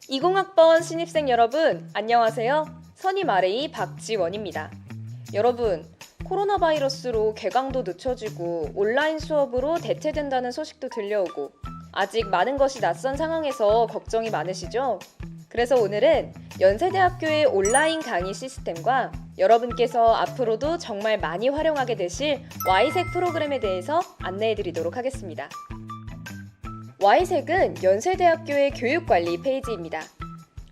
20학번 신입생 여러분, 안녕하세요. 선임 RA 박지원입니다. 여러분, 코로나 바이러스로 개강도 늦춰지고 온라인 수업으로 대체된다는 소식도 들려오고 아직 많은 것이 낯선 상황에서 걱정이 많으시죠? 그래서 오늘은 연세대학교의 온라인 강의 시스템과 여러분께서 앞으로도 정말 많이 활용하게 되실 Y색 프로그램에 대해서 안내해 드리도록 하겠습니다. Y색은 연세대학교의 교육관리 페이지입니다.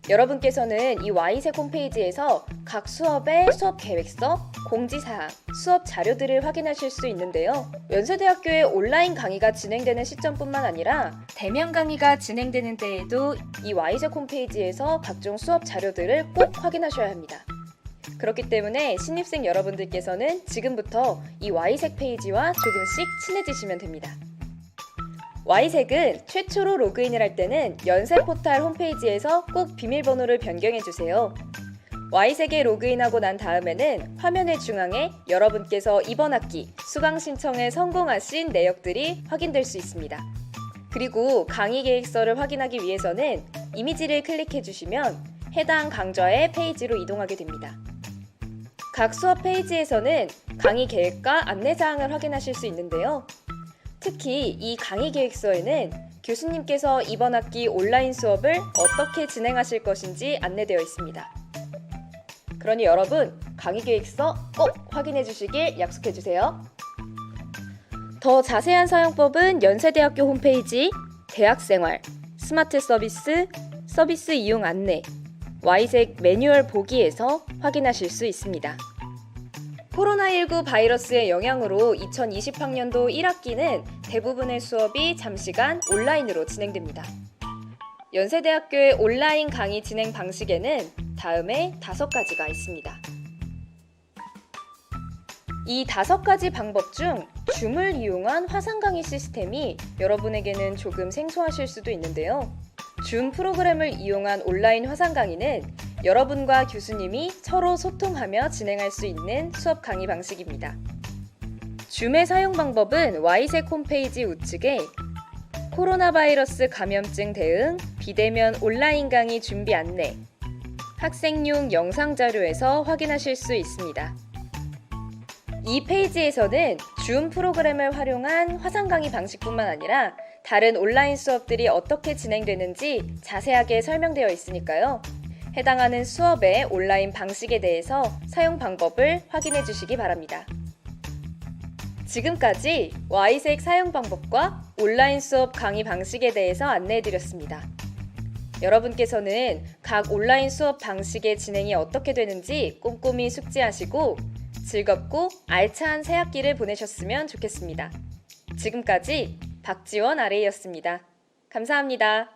여러분께서는 이 Y색 홈페이지에서 각 수업의 수업 계획서, 공지사항, 수업 자료들을 확인하실 수 있는데요. 연세대학교의 온라인 강의가 진행되는 시점뿐만 아니라 대면 강의가 진행되는 때에도 이 Y색 홈페이지에서 각종 수업 자료들을 꼭 확인하셔야 합니다. 그렇기 때문에 신입생 여러분들께서는 지금부터 이 Y색 페이지와 조금씩 친해지시면 됩니다. Y색은 최초로 로그인을 할 때는 연세포탈 홈페이지에서 꼭 비밀번호를 변경해주세요. Y색에 로그인하고 난 다음에는 화면의 중앙에 여러분께서 이번 학기 수강 신청에 성공하신 내역들이 확인될 수 있습니다. 그리고 강의 계획서를 확인하기 위해서는 이미지를 클릭해주시면 해당 강좌의 페이지로 이동하게 됩니다. 각 수업 페이지에서는 강의 계획과 안내사항을 확인하실 수 있는데요. 특히 이 강의 계획서에는 교수님께서 이번 학기 온라인 수업을 어떻게 진행하실 것인지 안내되어 있습니다. 그러니 여러분, 강의 계획서 꼭 확인해 주시길 약속해 주세요. 더 자세한 사용법은 연세대학교 홈페이지, 대학생활, 스마트 서비스, 서비스 이용 안내, Y색 매뉴얼 보기에서 확인하실 수 있습니다. 코로나19 바이러스의 영향으로 2020학년도 1학기는 대부분의 수업이 잠시간 온라인으로 진행됩니다. 연세대학교의 온라인 강의 진행 방식에는 다음에 5가지가 있습니다. 이 5가지 방법 중 줌을 이용한 화상 강의 시스템이 여러분에게는 조금 생소하실 수도 있는데요. 줌 프로그램을 이용한 온라인 화상 강의는 여러분과 교수님이 서로 소통하며 진행할 수 있는 수업 강의 방식입니다. 줌의 사용 방법은 Y색 홈페이지 우측에 코로나 바이러스 감염증 대응 비대면 온라인 강의 준비 안내, 학생용 영상 자료에서 확인하실 수 있습니다. 이 페이지에서는 줌 프로그램을 활용한 화상 강의 방식뿐만 아니라 다른 온라인 수업들이 어떻게 진행되는지 자세하게 설명되어 있으니까요. 해당하는 수업의 온라인 방식에 대해서 사용 방법을 확인해 주시기 바랍니다. 지금까지 Y색 사용 방법과 온라인 수업 강의 방식에 대해서 안내해 드렸습니다. 여러분께서는 각 온라인 수업 방식의 진행이 어떻게 되는지 꼼꼼히 숙지하시고 즐겁고 알찬 새학기를 보내셨으면 좋겠습니다. 지금까지 박지원 RA였습니다. 감사합니다.